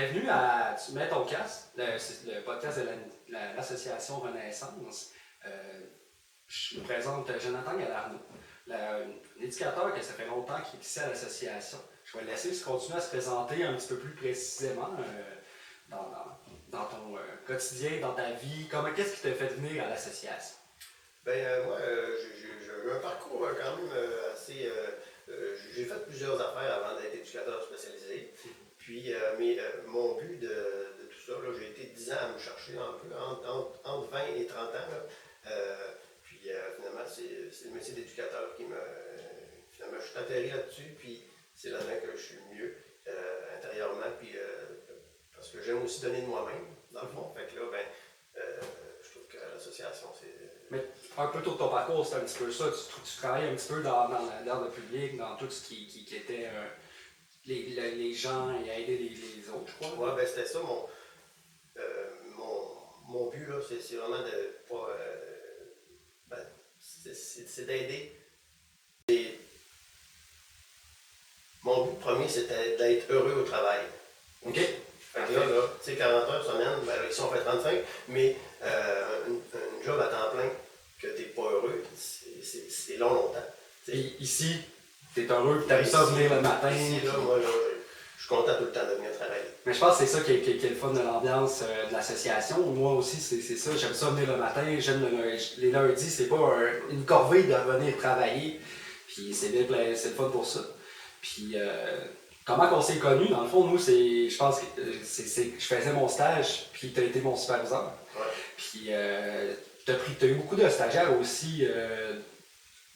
Bienvenue Tu mets ton casque, c'est le podcast de l'association Renaissance. Je me présente Jonathan Gallardo, un éducateur que ça fait longtemps qui est ici à l'association. Je vais le laisser continuer à se présenter un petit peu plus précisément dans ton quotidien, dans ta vie. Qu'est-ce qui t'a fait venir à l'association? Moi, j'ai eu un parcours quand même assez... j'ai fait plusieurs affaires avant d'être éducateur spécialisé. Puis, mon but de tout ça, j'ai été 10 ans à me chercher un peu, entre 20 et 30 ans. Finalement, c'est le métier d'éducateur qui me... Finalement, je suis atterri là-dessus, puis c'est là-dedans que je suis mieux intérieurement, puis parce que j'aime aussi donner de moi-même, dans le fond. Fait que là, je trouve que l'association, c'est... Mais un peu tout ton parcours, c'est un petit peu ça. Tu travailles un petit peu dans l'ordre public, dans tout ce qui était les gens et aider les autres, je crois. Ouais, c'était ça mon but, là, c'est vraiment de pas. C'est d'aider. Mon but premier, c'était d'être heureux au travail. OK. Fait que là, tu sais, 40 heures semaine, ici on fait 35, mais un job à temps plein que t'es pas heureux, c'est longtemps. Et ici, t'es heureux, t'aimes ça venir le matin. Ici, là, moi, je suis content tout le temps de venir travailler. Mais je pense que c'est ça qui est le fun de l'ambiance de l'association. Moi aussi, c'est ça. J'aime ça venir le matin. J'aime les lundis, c'est pas une corvée de venir travailler. Puis c'est le fun pour ça. Puis comment on s'est connus, dans le fond, nous, je pense que je faisais mon stage, puis tu as été mon superviseur. Ouais. Puis tu as eu beaucoup de stagiaires aussi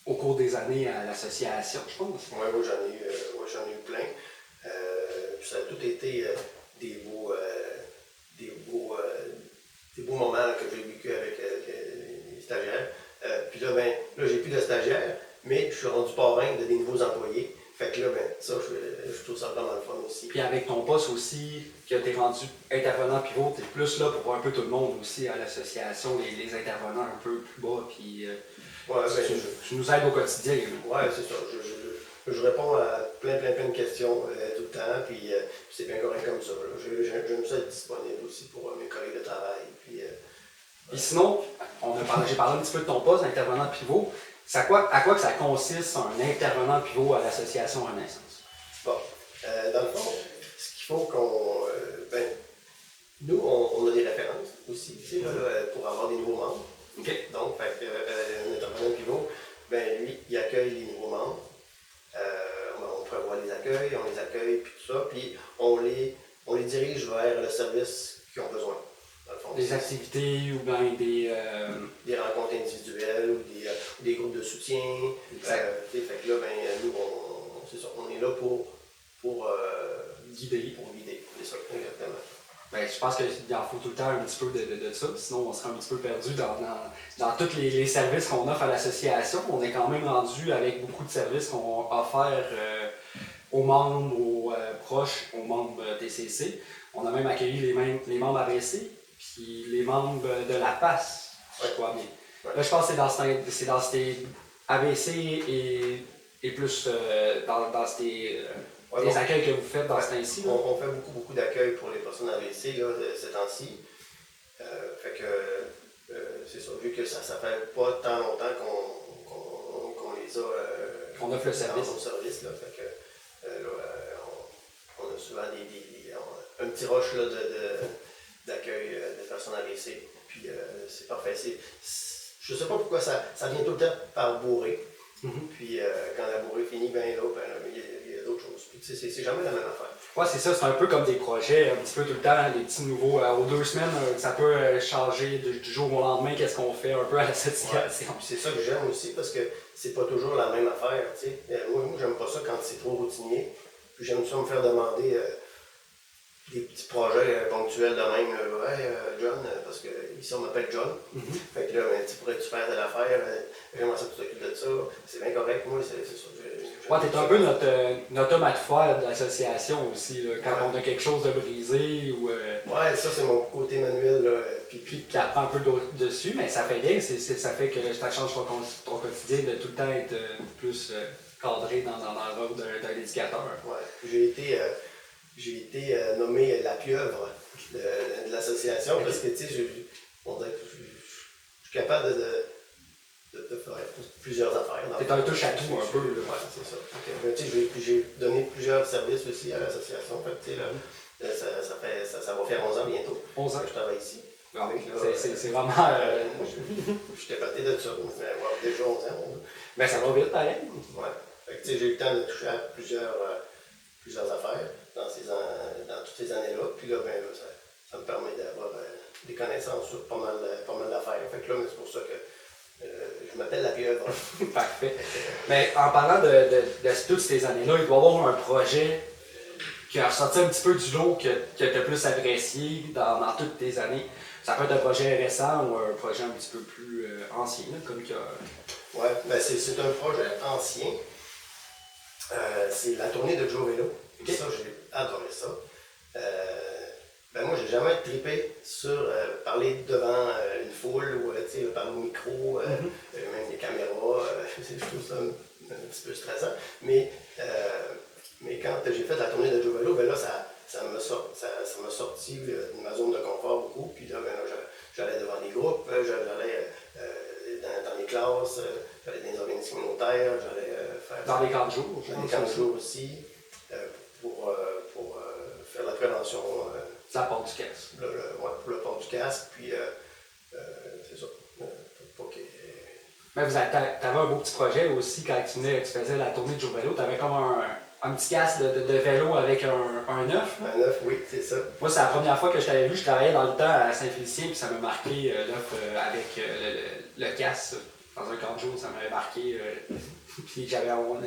au cours des années à l'association, je pense. Oui, moi j'en ai eu plein. Ça a tout été des beaux moments que j'ai vécu avec les stagiaires. Puis là, j'ai plus de stagiaires, mais je suis rendu parrain de des nouveaux employés. Fait que là, ça, je trouve ça vraiment le fun aussi. Puis avec ton poste aussi, qui a été rendu intervenant pivot, tu es plus là pour voir un peu tout le monde aussi à l'association, les intervenants un peu plus bas, puis tu nous aides au quotidien. Oui, c'est ça. Je réponds à plein de questions tout le temps, puis c'est bien correct comme ça. J'aime ça être disponible aussi pour mes collègues de travail. Puis sinon, j'ai parlé un petit peu de ton poste d'intervenant pivot. À quoi que ça consiste un intervenant pivot à l'association Renaissance? Bon, dans le fond, ce qu'il faut qu'on... nous, on a des références aussi, tu sais, pour avoir des nouveaux membres. OK. Donc, un intervenant pivot, lui, il accueille les nouveaux membres. On prévoit les accueils, on les accueille, puis tout ça, puis on les dirige vers le service qu'ils ont besoin. Dans le fond, des activités ou bien des rencontres individuelles ou des groupes de soutien. Fait que là, nous, c'est ça, on est là pour guider. Pour guider, c'est ça, exactement. Je pense qu'il en faut tout le temps un petit peu de ça, sinon on serait un petit peu perdu dans tous les services qu'on offre à l'association. On est quand même rendu avec beaucoup de services qu'on offre aux membres, aux proches, aux membres TCC. On a même accueilli les membres ABC, puis les membres de la PAS, je crois bien. Ouais. Là, je pense que c'est dans ces ABC et plus dans ces... les accueils que vous faites dans ce temps-ci? On fait beaucoup d'accueils pour les personnes AVC ces temps-ci. C'est ça, vu que ça fait pas tant longtemps qu'on les a qu'on offre le service. On a souvent un petit rush d'accueil de personnes AVC. Puis c'est parfait. Je ne sais pas pourquoi ça vient tout le temps par bourrer. Mm-hmm. Puis quand la bourrée finit, il y a d'autres choses. Puis c'est jamais la même affaire. Oui, c'est ça, c'est un peu comme des projets, un petit peu tout le temps, les petits nouveaux. Aux 2 semaines, ça peut changer du jour au lendemain, qu'est-ce qu'on fait un peu à l'association. Ouais. C'est ça que j'aime aussi, parce que c'est pas toujours la même affaire. Moi, j'aime pas ça quand c'est trop routinier. Puis j'aime ça me faire demander des petits projets ponctuels de même. Hey, John, parce que ici on m'appelle John. Mm-hmm. Fait que là, pourrais-tu faire de l'affaire? J'aimerais ça que tu t'occupes de ça. C'est bien correct, moi, c'est ça. Ouais, t'es un peu notre homme à tout faire de l'association aussi, là, quand on a quelque chose de brisé ou... Ouais, ça c'est mon côté manuel, là. Puis tu apprends un peu dessus, mais ça fait bien, ça fait que ça change ton quotidien de tout le temps être plus cadré dans le rôle d'un éducateur. Ouais, j'ai été j'ai été nommé la pieuvre de l'association parce que, tu sais, on dirait que je suis capable de faire plusieurs affaires. T'es un touche à tout un peu. Oui, c'est ça. Tu sais, j'ai donné plusieurs services aussi à l'association. Fait que, tu sais, ça va faire 11 ans bientôt 11 ans. que je travaille ici. Ah, c'est vraiment. Je suis départé de ça. Ça fait déjà 11 ans. Ben, ça va vite, pareil. Ouais. Fait que, tu sais, j'ai eu le temps de toucher à plusieurs affaires dans toutes ces années-là. Puis là, ben, là, ça me permet d'avoir des connaissances sur pas mal d'affaires. Fait que là, c'est pour ça que je m'appelle la pieuvre. Parfait. Mais en parlant de toutes ces années-là, il doit y avoir un projet qui a ressorti un petit peu du lot que tu as plus apprécié dans toutes tes années. Ça peut être un projet récent ou un projet un petit peu plus ancien, là, comme que. Oui, ben c'est un projet ancien. C'est la tournée de Joe Vélo. Okay. Ça, j'ai adoré ça. Ben moi, j'ai jamais trippé sur parler devant une foule ou parler au micro, même des caméras. Je trouve ça un petit peu stressant. Mais quand j'ai fait la tournée de Joe Vélo, ben là, ça m'a sorti de ma zone de confort beaucoup. Puis là, ben là, j'allais devant des groupes, j'allais dans les classes, j'allais dans les organismes communautaires, j'allais faire... Dans les camps de jour. Dans les camps de jour aussi, pour faire la prévention. La porte du casque. Pour le port du casque, puis c'est ça. Mais tu avais un beau petit projet aussi quand tu faisais la tournée de Joe Vélo. Tu avais comme un petit casque de vélo avec un œuf. Un œuf, oui, c'est ça. Moi, c'est la première fois que je t'avais vu. Je travaillais dans le temps à Saint-Félicien, puis ça m'a marqué l'œuf avec le casque. Dans un camp de jour, ça m'avait marqué. Puis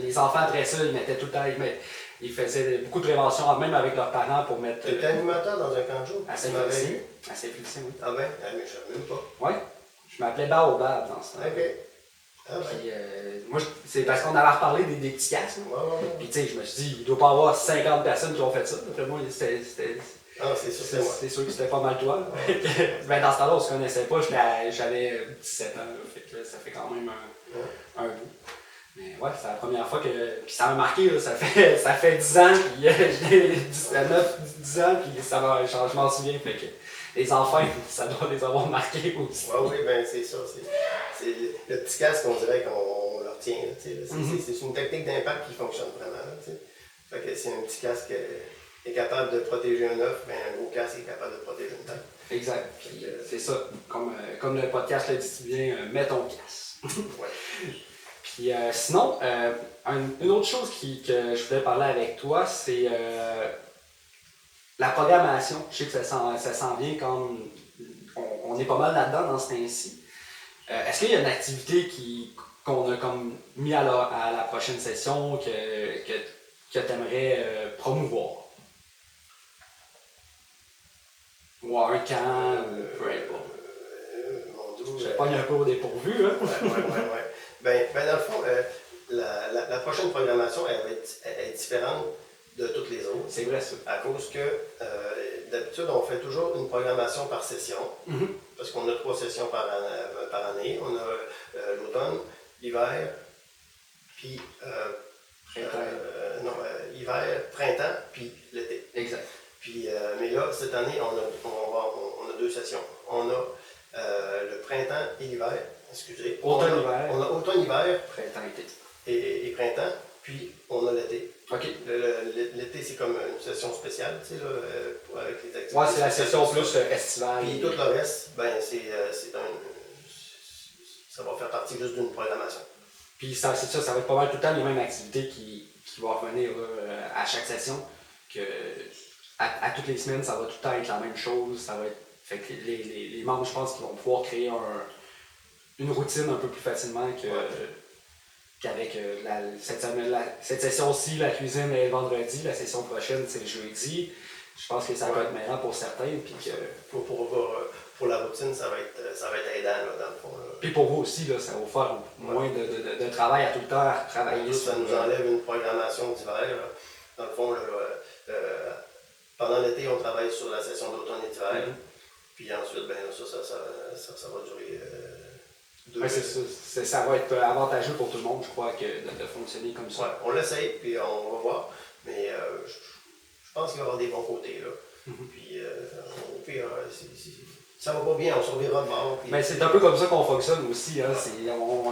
les enfants après ça, ils mettaient tout le temps. Ils faisaient beaucoup de prévention, même avec leurs parents pour mettre. Tu étais animateur dans un camp de jour? À Saint-Félicien. À Saint-Félicien, oui. Ah ben, mais je ne savais même pas. Oui. Je m'appelais Baobab dans ce temps. OK. Ah ben. Puis, moi, c'est parce qu'on avait reparlé des petits casques. Ouais. Puis, tu sais, je me suis dit, il ne doit pas y avoir 50 personnes qui ont fait ça. Après moi, c'était. Ah, c'est sûr, c'est moi. C'est sûr que c'était pas mal toi. Ben, dans ce temps-là, on se connaissait pas. J'avais 17 ans. Là, fait que ça fait quand même un bout. Mais ouais, c'est la première fois que. Puis ça m'a marqué, là, ça fait 10 ans, puis j'ai 10 ans, puis je m'en souviens. Fait que les enfants, ça doit les avoir marqués aussi. Oui, ben c'est ça. C'est le petit casque, on dirait qu'on le retient. C'est une technique d'impact qui fonctionne vraiment. Là, fait que si un petit casque est capable de protéger un œuf, ben un gros casque est capable de protéger une tête. Exact. Puis c'est ça. Comme le podcast le dit si bien, mets ton casque. Ouais. Puis sinon, une autre chose que je voulais parler avec toi, c'est la programmation. Je sais que ça s'en vient comme on est pas mal là-dedans dans ce temps-ci. Est-ce qu'il y a une activité qu'on a comme mis à la prochaine session que tu aimerais promouvoir? Ou un camp, ou peu importe. Mon Dieu. Je vais pas un peu au dépourvu, hein? Ouais. Ben, dans le fond, la prochaine programmation, elle va être différente de toutes les autres. C'est vrai, ça. À cause que, d'habitude, on fait toujours une programmation par session. Mm-hmm. Parce qu'on a 3 sessions par année. On a l'automne, l'hiver, puis... hiver, printemps, puis l'été. Exact. Puis, mais là, cette année, on a 2 sessions. On a le printemps et l'hiver. Excusez. Automne-hiver. On a automne-hiver. Printemps-été. Et printemps, puis on a l'été. OK. L'été, c'est comme une session spéciale, tu sais, là, avec les activités. Ouais, c'est la session plus estivale. Puis tout le reste, ben, ça va faire partie juste d'une programmation. Puis ça va être pas mal tout le temps les mêmes activités qui vont revenir à chaque session. À toutes les semaines, ça va tout le temps être la même chose. Ça va être, fait que les membres, je pense, qu'ils vont pouvoir créer une routine un peu plus facilement qu'avec cette session-ci, la cuisine est le vendredi, la session prochaine, c'est le jeudi. Je pense que ça va être meilleur pour certains. Puis pour la routine, ça va être aidant, là, dans le fond. Là. Puis pour vous aussi, là, ça va vous faire moins de travail à tout le temps à travailler. Ça nous enlève une programmation d'hiver. Dans le fond, pendant l'été, on travaille sur la session d'automne et d'hiver. Mm-hmm. Puis ensuite, ben, ça va durer 2 ouais, ça va être avantageux pour tout le monde, je crois, de fonctionner comme ça. Ouais, on l'essaye, puis on va voir. Mais je pense qu'il va y avoir des bons côtés. Là. Puis, au pire, ça va pas bien, on se reverra de bord. Ben, c'est un peu comme ça qu'on fonctionne aussi. Hein.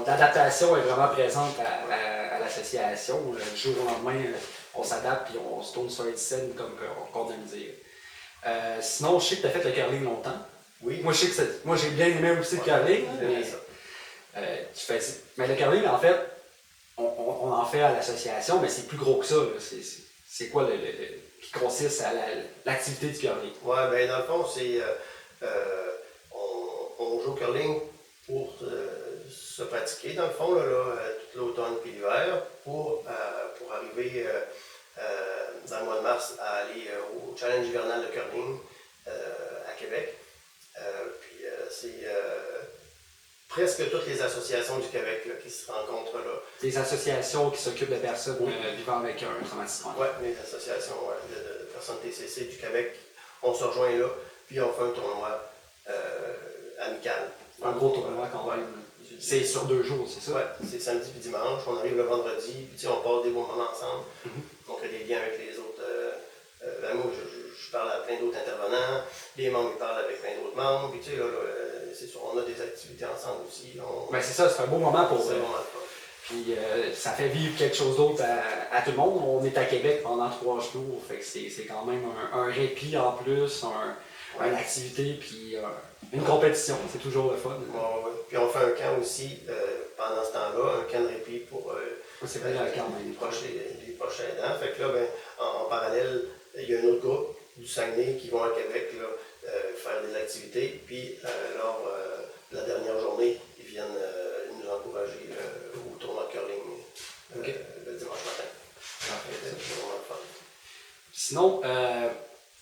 L'adaptation est vraiment présente à l'association. Du jour au lendemain, on s'adapte et on se tourne sur une scène comme on aime dire. Sinon, je sais que tu as fait le curling longtemps. Oui. Moi, j'ai bien aimé aussi le curling. Mais le curling, en fait, on en fait à l'association, mais c'est plus gros que ça. C'est quoi qui consiste à l'activité du curling? Oui, ben dans le fond, c'est on joue au curling pour se pratiquer, dans le fond, tout l'automne et l'hiver, pour arriver dans le mois de mars à aller au challenge hivernal de curling à Québec. Puis c'est presque toutes les associations du Québec là, qui se rencontrent là. Des associations qui s'occupent de personnes vivant avec un traumatisme chronique. Oui, les associations de personnes TCC du Québec, on se rejoint là, puis on fait un tournoi amical. Un gros tournoi quand même. C'est sur 2 jours, c'est ça? Oui, c'est samedi puis dimanche. On arrive le vendredi, puis on passe des bons moments ensemble. On crée des liens avec les autres. Moi, je parle à plein d'autres intervenants. Les membres ils parlent avec plein d'autres membres. Puis tu sais, c'est sûr, on a des activités ensemble aussi. Ben, c'est ça, c'est un beau moment pour. C'est vraiment le fun. Puis ça fait vivre quelque chose d'autre à tout le monde. On est à Québec pendant 3 jours, fait que c'est quand même un répit en plus, une activité, puis une compétition, c'est toujours le fun. Ouais. Puis on fait un camp aussi pendant ce temps-là, un camp de répit pour c'est vrai, quand même. les prochains aidants. Fait que là, ben, en parallèle, il y a un autre groupe du Saguenay qui vont à Québec là, faire des activités. Puis lors de la dernière journée, ils viennent nous encourager au tournoi de curling le dimanche matin. C'est vraiment le fun. Sinon,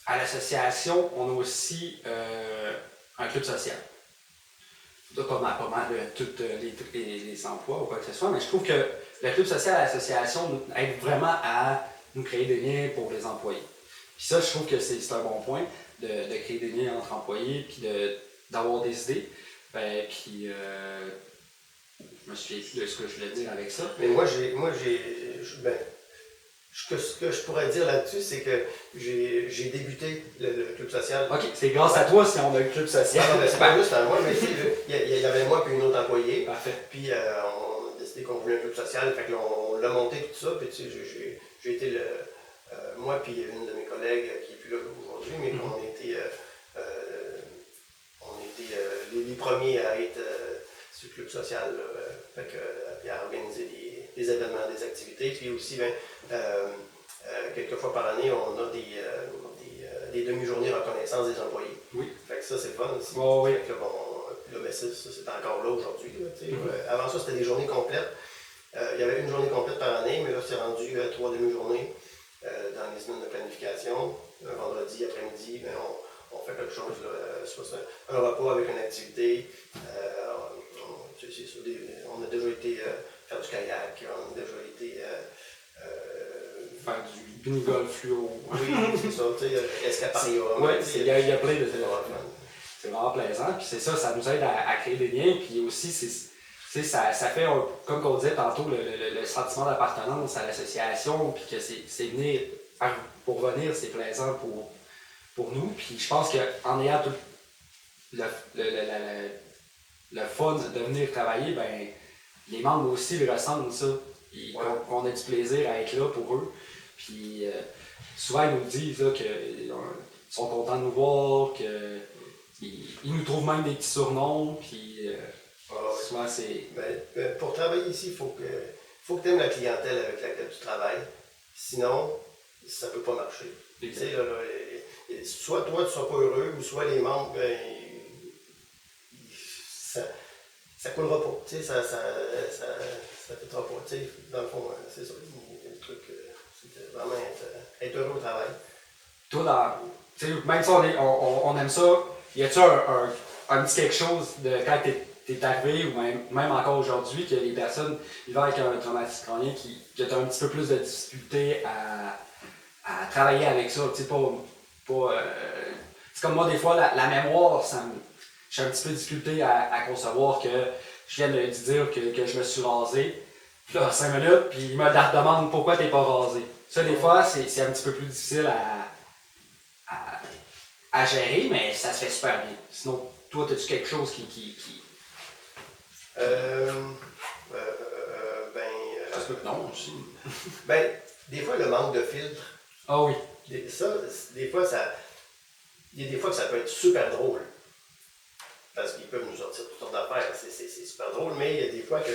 à l'association, on a aussi un club social. Pas mal de tous les emplois ou quoi que ce soit, mais je trouve que le club social à l'association aide vraiment à nous créer des liens pour les employés. Puis ça, je trouve que c'est un bon point de créer des liens entre employés, puis d'avoir des idées. Puis je me souviens plus de ce que je voulais dire avec ça. Mais ce que je pourrais dire là-dessus, c'est que j'ai débuté le club social. OK, c'est grâce à toi si on a le club social. Non, c'est pas juste à moi, mais il y avait moi puis une autre employée. Parfait. Puis on a décidé qu'on voulait un club social, fait que là, on l'a monté tout ça, puis tu sais, j'ai été moi puis une de mes collègues qui est plus là aujourd'hui, mais on était les premiers à être sur le club social, là, puis à organiser des événements, des activités, puis aussi quelques fois par année, on a des demi-journées reconnaissance des employés. Oui. Fait que ça, c'est le fun aussi. Oh, oui. Fait que ça, c'est encore là aujourd'hui. Avant ça, c'était des journées complètes. Il y avait une journée complète par année, mais là, c'est rendu 3 demi-journées dans les semaines de planification. Un vendredi après-midi, ben, on fait quelque chose, soit un repas avec une activité. On a déjà été faire du kayak, on a déjà été faire du mini-golf fluo. Oui, c'est ça, tu sais, escaparium. Oui, il y a plein de c'est vraiment plaisant, puis c'est ça, ça nous aide à créer des liens, puis aussi, ça fait, comme on disait tantôt, le sentiment d'appartenance à l'association, puis que c'est venir, pour venir, c'est plaisant pour nous, puis je pense qu'en ayant tout le fun de venir travailler, ben les membres aussi le ressentent ça, qu'on a du plaisir à être là pour eux, puis souvent ils nous disent là, qu'ils sont contents de nous voir, qu'ils nous trouvent même des petits surnoms, puis souvent c'est... pour travailler ici, il faut que tu aimes la clientèle avec laquelle tu travailles, sinon ça ne peut pas marcher. Tu sais, soit toi tu ne seras pas heureux, ou soit les membres, ça coulera pas, tu sais, ça fêtera pas, tu sais, dans le fond, c'est ça, le truc, c'est vraiment être heureux au travail. Toi, même si on aime ça, y a-tu un petit quelque chose de quand t'es arrivé, ou même encore aujourd'hui, que les personnes vivant avec un traumatisme chronique, que tu as un petit peu plus de difficulté à travailler avec ça, tu sais, c'est comme moi, des fois, la mémoire, j'ai un petit peu de difficulté à concevoir que je viens de lui dire que je me suis rasé, puis là, 5 minutes, puis il me demande pourquoi t'es pas rasé. Ça, des fois, c'est un petit peu plus difficile à gérer, mais ça se fait super bien. Sinon, toi, as-tu quelque chose qui... Ça se peut que non aussi. Ben, des fois, le manque de filtre, Ah oui. des fois, il y a des fois que ça peut être super drôle. Parce qu'ils peuvent nous sortir toutes sortes d'affaires, c'est super drôle, mais il y a des fois que,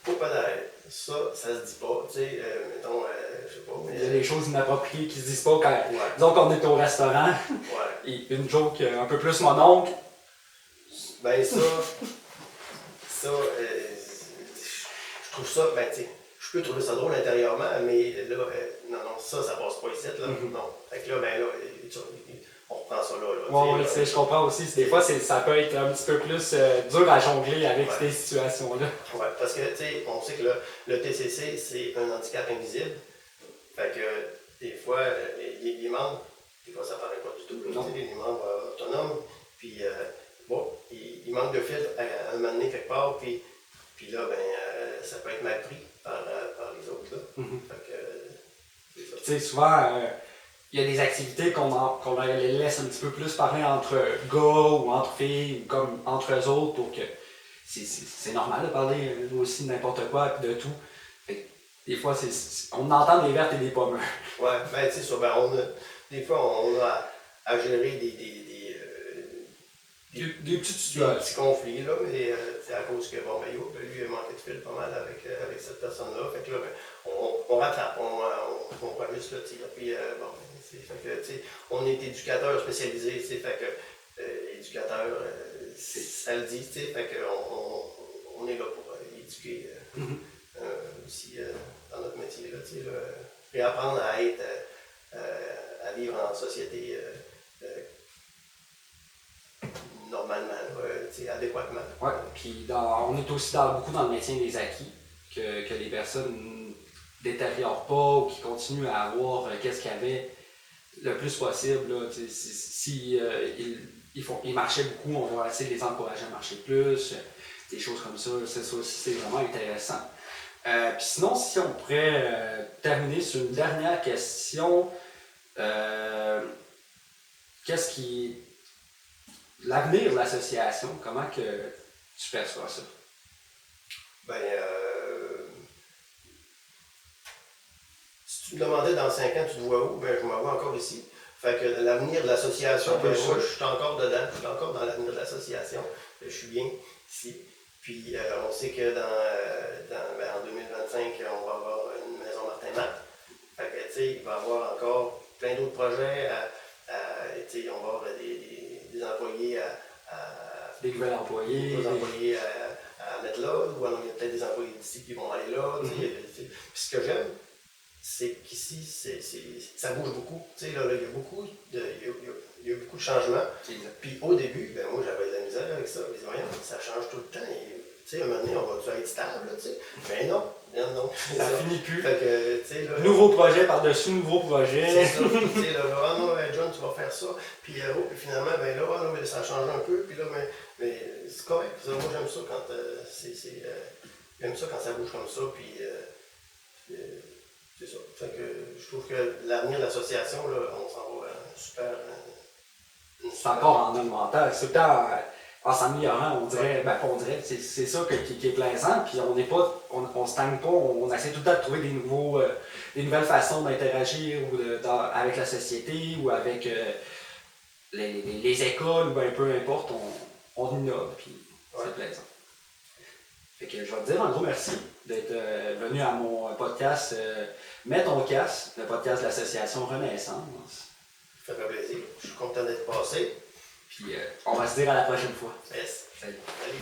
faut pas d'arrêt. Ça se dit pas, tu sais, mettons, je sais pas. Il y a des choses inappropriées qui se disent pas quand. Ouais. Disons qu'on est au restaurant, Ouais. et une joke un peu plus mon oncle. Ben, ça, je trouve ça, ben, tu sais, je peux trouver ça drôle intérieurement, mais là, non, ça passe pas ici, là. Non. Fait que là, ben, là, on reprend ça là. Ouais, je comprends aussi. Des fois, ça peut être un petit peu plus dur à jongler avec ces situations-là. Ouais, parce que, tu sais, on sait que le TCC, c'est un handicap invisible. Fait que, des fois, les membres, des fois, ça paraît pas du tout, là, les membres autonomes, puis, bon, il manque de filtre à un moment donné quelque part, puis là, ben, ça peut être mal pris par les autres, là. Fait que, c'est ça. Tu sais, souvent, il y a des activités qu'on les laisse un petit peu plus parler entre gars ou entre filles, ou comme entre eux autres, pour que c'est normal de parler aussi de n'importe quoi et de tout. Fait que, des fois, on entend des vertes et des pommes. Ouais, ben, tu sais, ça, ben, des fois, on a à gérer Des petites situations. des petits conflits, là, mais c'est à cause que, bon, ben, lui, il a manqué de fil pas mal avec cette personne-là. Fait que là, ben, on rattrape, on rajuste le tir. Puis, bon, fait que, tu sais, on est éducateur spécialisé, tu sais, fait que, éducateur, ça le dit, tu sais, fait que, on est là pour éduquer aussi dans notre métier, là, tu sais, et apprendre à être, à vivre en société normalement, adéquatement. Oui, puis on est aussi beaucoup dans le maintien des acquis, que les personnes ne détériorent pas ou qui continuent à avoir qu'est-ce qu'il y avait le plus possible. Là, si ils marchaient beaucoup, on va essayer de les encourager à marcher plus, des choses comme ça. Ça aussi, c'est vraiment intéressant. Puis sinon, si on pourrait terminer sur une dernière question, qu'est-ce qui... L'avenir de l'association, comment que tu perçois ça? Ben, si tu me demandais dans 5 ans, tu te vois où? Ben, je me vois encore ici. Fait que l'avenir de l'association, ben, moi, je suis encore dedans, je suis encore dans l'avenir de l'association. Je suis bien ici. Puis, on sait que en 2025, on va avoir une maison Martin-Mac. Fait que, tu sais, il va y avoir encore plein d'autres projets. Tu sais, on va avoir des employés des nouveaux employés. Des employés à mettre là, ou alors il y a peut-être des employés d'ici qui vont aller là. Puis ce que j'aime, c'est qu'ici, ça bouge beaucoup. Là, il y a beaucoup de changements. Puis au début, ben, moi j'avais de la misère avec ça. Je disais, voyons, ça change tout le temps. Et, à un moment donné, on va être stable. Mais non. Ça finit plus. Fait que, là, nouveau projet par-dessus nouveau projet. C'est ça. Ah non, John, tu vas faire ça. Puis, puis finalement, ben là, non, mais ça change un peu. Puis là, mais c'est correct. Moi, j'aime ça quand j'aime ça quand ça bouge comme ça. Puis, c'est ça. Fait que je trouve que l'avenir de l'association, là, on s'en va super. C'est encore en augmentant. C'est tout le temps en s'améliorant, on dirait. Ben, on dirait, c'est ça qui est plaisant. Puis on stagne pas, on essaie tout le temps de trouver des nouvelles façons d'interagir avec la société ou avec les écoles ou ben, peu importe, on innove. Puis c'est plaisant. Fait que je vais te dire un gros merci d'être venu à mon podcast Mets ton casque, le podcast de l'association Renaissance. Ça fait plaisir. Je suis content d'être passé. Puis on va se dire à la prochaine fois. Yes. Salut. Salut.